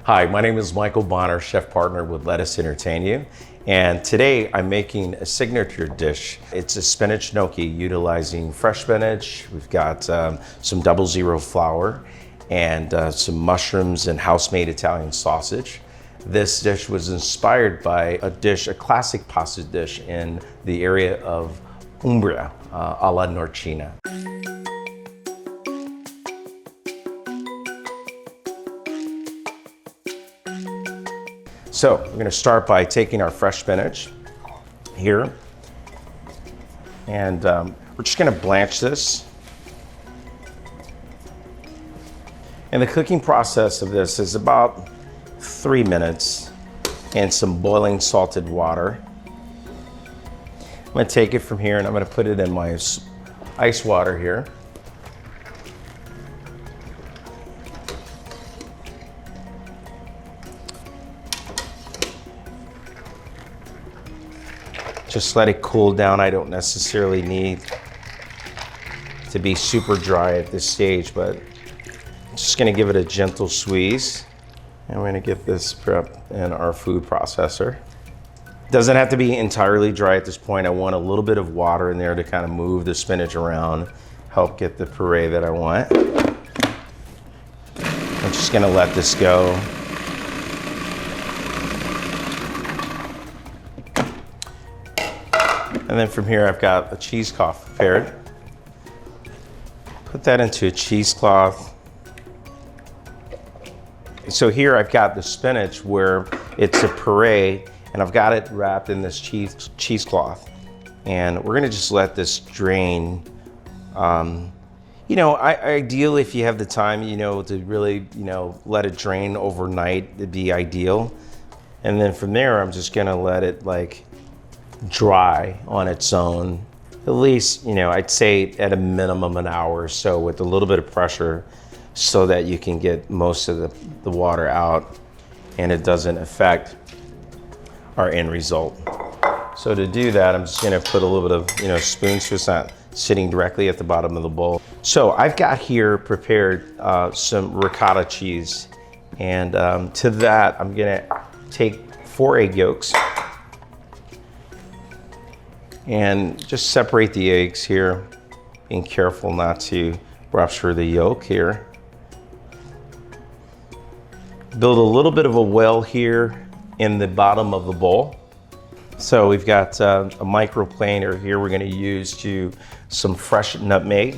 Hi, my name is Mychael Bonner, chef partner with Lettuce Entertain You. And today I'm making a signature dish. It's a spinach gnocchi utilizing fresh spinach. We've got some 00 flour and some mushrooms and house-made Italian sausage. This dish was inspired by a classic pasta dish in the area of Umbria, alla Norcina. So we're going to start by taking our fresh spinach here, and we're just going to blanch this. And the cooking process of this is about 3 minutes in some boiling salted water. I'm going to take it from here and I'm going to put it in my ice water here. Just let it cool down. I don't necessarily need to be super dry at this stage, but I'm just gonna give it a gentle squeeze. And we're gonna get this prepped in our food processor. Doesn't have to be entirely dry at this point. I want a little bit of water in there to kind of move the spinach around, help get the puree that I want. I'm just gonna let this go. And then from here, I've got a cheesecloth prepared. Put that into a cheesecloth. So here I've got the spinach where it's a puree, and I've got it wrapped in this cheesecloth. And we're gonna just let this drain. Ideally, if you have the time, to really, let it drain overnight, it'd be ideal. And then from there, I'm just gonna let it dry on its own, at least, I'd say at a minimum an hour or so with a little bit of pressure so that you can get most of the water out and it doesn't affect our end result. So to do that, I'm just gonna put a little bit of, spoon so it's not sitting directly at the bottom of the bowl. So I've got here prepared some ricotta cheese, and to that, I'm gonna take 4 egg yolks and just separate the eggs here, being careful not to rupture the yolk here. Build a little bit of a well here in the bottom of the bowl. So we've got a microplaner here we're gonna use to some fresh nutmeg.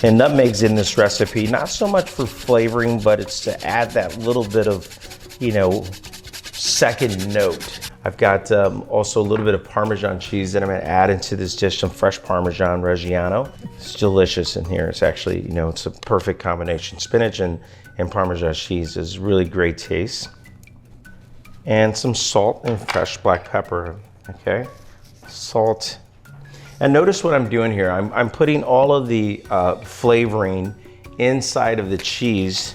And nutmeg's in this recipe, not so much for flavoring, but it's to add that little bit of, second note. I've got also a little bit of Parmesan cheese that I'm gonna add into this dish, some fresh Parmesan Reggiano. It's delicious in here. It's actually, it's a perfect combination. Spinach and Parmesan cheese is really great taste. And some salt and fresh black pepper, okay? Salt. And notice what I'm doing here. I'm putting all of the flavoring inside of the cheese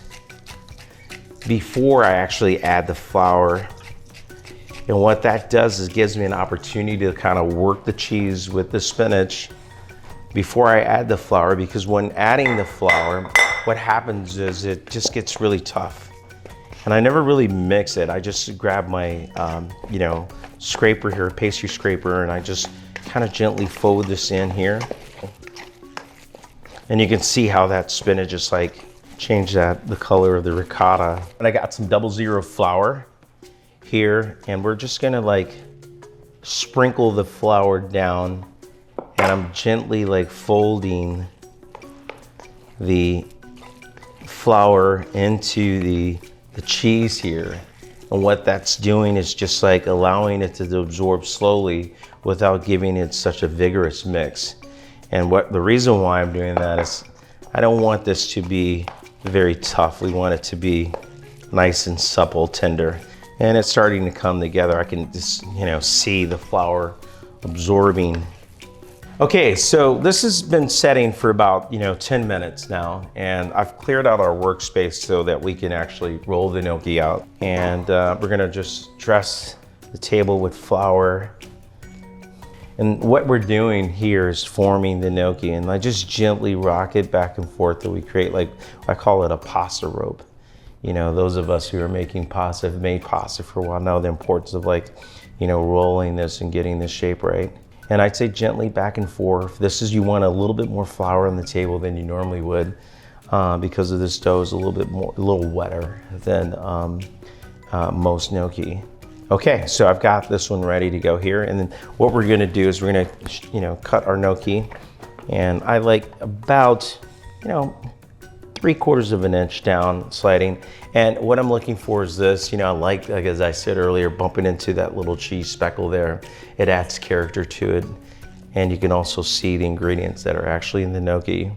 before I actually add the flour. And what that does is gives me an opportunity to kind of work the cheese with the spinach before I add the flour, because when adding the flour, what happens is it just gets really tough. And I never really mix it. I just grab my, scraper here, pastry scraper, and I just kind of gently fold this in here. And you can see how that spinach just changed the color of the ricotta. And I got some 00 flour here, and we're just gonna sprinkle the flour down, and I'm gently folding the flour into the cheese here. And what that's doing is just allowing it to absorb slowly without giving it such a vigorous mix. And the reason why I'm doing that is I don't want this to be very tough. We want it to be nice and supple, tender. And it's starting to come together. I can just, see the flour absorbing. Okay, so this has been setting for about, 10 minutes now, and I've cleared out our workspace so that we can actually roll the gnocchi out. And we're gonna just dress the table with flour. And what we're doing here is forming the gnocchi, and I just gently rock it back and forth till we create I call it a pasta rope. you know, those of us who are making pasta, have made pasta for a while, know the importance of like, you know, rolling this and getting this shape right. And I'd say gently back and forth. This is, you want a little bit more flour on the table than you normally would because of this dough is a little wetter than most gnocchi. Okay, so I've got this one ready to go here. And then what we're gonna do is we're gonna, you know, cut our gnocchi. And I like about, you know, 3/4 of an inch down sliding. And what I'm looking for is this, you know, like as I said earlier, bumping into that little cheese speckle there. It adds character to it. And you can also see the ingredients that are actually in the gnocchi.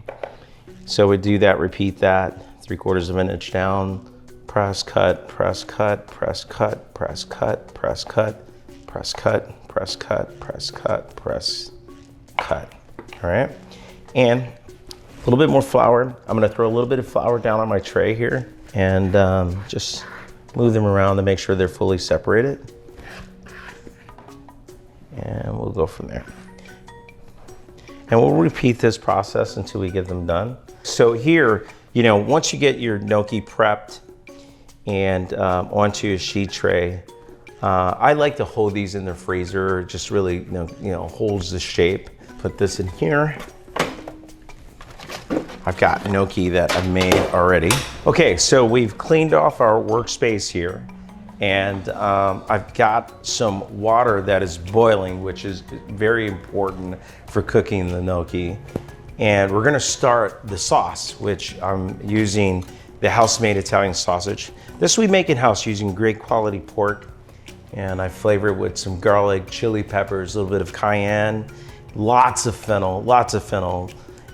So we do that, repeat that, 3/4 of an inch down, press, cut, press, cut, press, cut, press, cut, press, cut, press, cut, press, cut, press, cut, press, cut. All right, and a little bit more flour. I'm gonna throw a little bit of flour down on my tray here and just move them around to make sure they're fully separated. And we'll go from there. And we'll repeat this process until we get them done. So here, you know, once you get your gnocchi prepped and onto a sheet tray, I like to hold these in the freezer. It just really, you know, holds the shape. Put this in here. I've got gnocchi that I've made already. Okay, so we've cleaned off our workspace here, and I've got some water that is boiling, which is very important for cooking the gnocchi. And we're gonna start the sauce, which I'm using the house-made Italian sausage. This we make in-house using great quality pork, and I flavor it with some garlic, chili peppers, a little bit of cayenne, lots of fennel,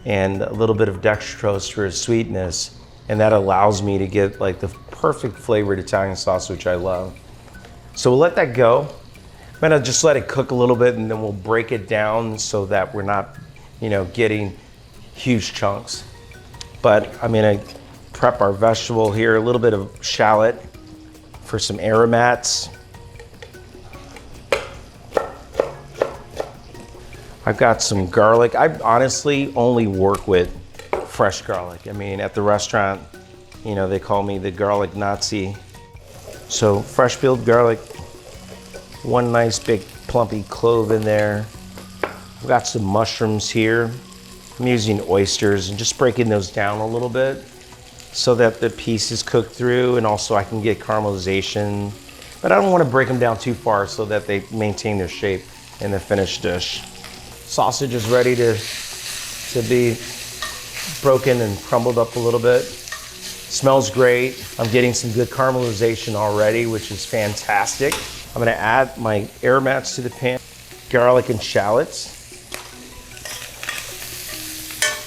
and a little bit of dextrose for its sweetness. And that allows me to get like the perfect flavored Italian sauce, which I love. So we'll let that go. I'm gonna just let it cook a little bit, and then we'll break it down so that we're not, you know, getting huge chunks. But I'm gonna prep our vegetable here, a little bit of shallot for some aromats. I've got some garlic. I honestly only work with fresh garlic. I mean, at the restaurant, you know, they call me the garlic Nazi. So fresh peeled garlic, one nice big plumpy clove in there. I've got some mushrooms here. I'm using oysters and just breaking those down a little bit so that the piece is cooked through, and also I can get caramelization. But I don't want to break them down too far so that they maintain their shape in the finished dish. Sausage is ready to be broken and crumbled up a little bit. Smells great. I'm getting some good caramelization already, which is fantastic. I'm gonna add my aromats to the pan, garlic and shallots.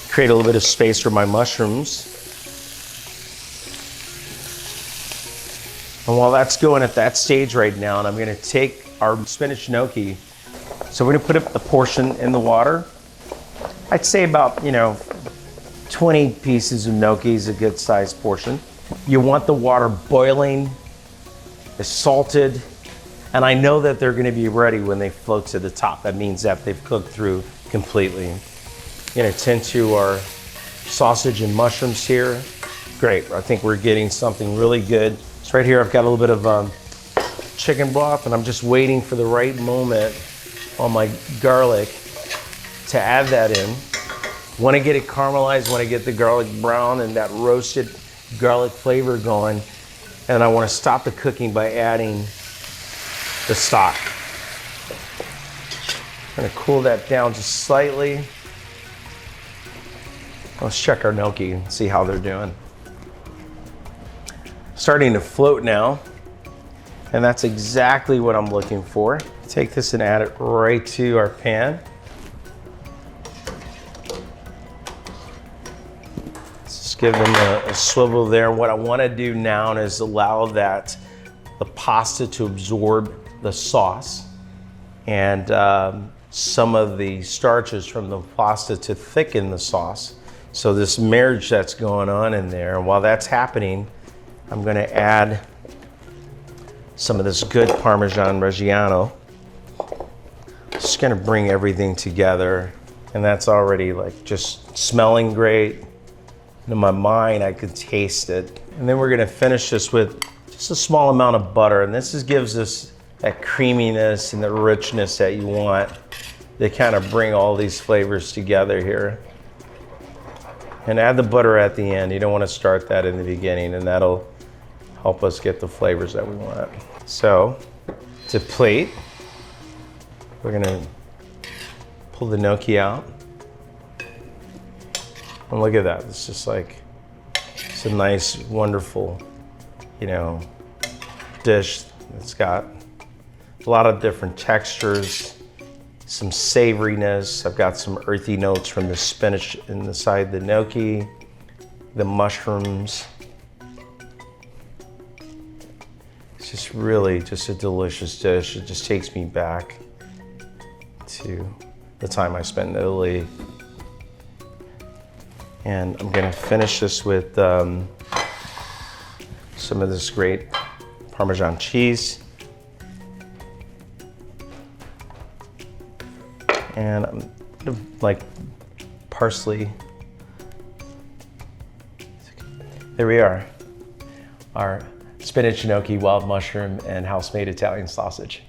Create a little bit of space for my mushrooms. And while that's going at that stage right now, and I'm gonna take our spinach gnocchi. So we're gonna put a portion in the water. I'd say about, you know, 20 pieces of gnocchi is a good sized portion. You want the water boiling, it's salted, and I know that they're gonna be ready when they float to the top. That means that they've cooked through completely. I'm gonna tend to our sausage and mushrooms here. Great, I think we're getting something really good. So right here, I've got a little bit of chicken broth, and I'm just waiting for the right moment on my garlic to add that in. Want to get it caramelized, want to get the garlic brown and that roasted garlic flavor going. And I want to stop the cooking by adding the stock. I'm going to cool that down just slightly. Let's check our gnocchi and see how they're doing. Starting to float now. And that's exactly what I'm looking for. Take this and add it right to our pan. Just give them a swivel there. What I want to do now is allow the pasta to absorb the sauce and some of the starches from the pasta to thicken the sauce. So this marriage that's going on in there, while that's happening, I'm going to add some of this good Parmesan Reggiano. Just gonna bring everything together, and that's already like just smelling great. In my mind, I could taste it. And then we're gonna finish this with just a small amount of butter. And this gives us that creaminess and the richness that you want. They kind of bring all these flavors together here. And add the butter at the end. You don't want to start that in the beginning, and that'll help us get the flavors that we want. So, to plate, we're gonna pull the gnocchi out. And look at that, it's just like, it's a nice, wonderful, dish. It's got a lot of different textures, some savoriness. I've got some earthy notes from the spinach inside the gnocchi, the mushrooms. It's just really just a delicious dish. It just takes me back to the time I spent in Italy. And I'm gonna finish this with some of this great Parmesan cheese. And I'm gonna like parsley. There we are. Our spinach gnocchi, wild mushroom, and house-made Italian sausage.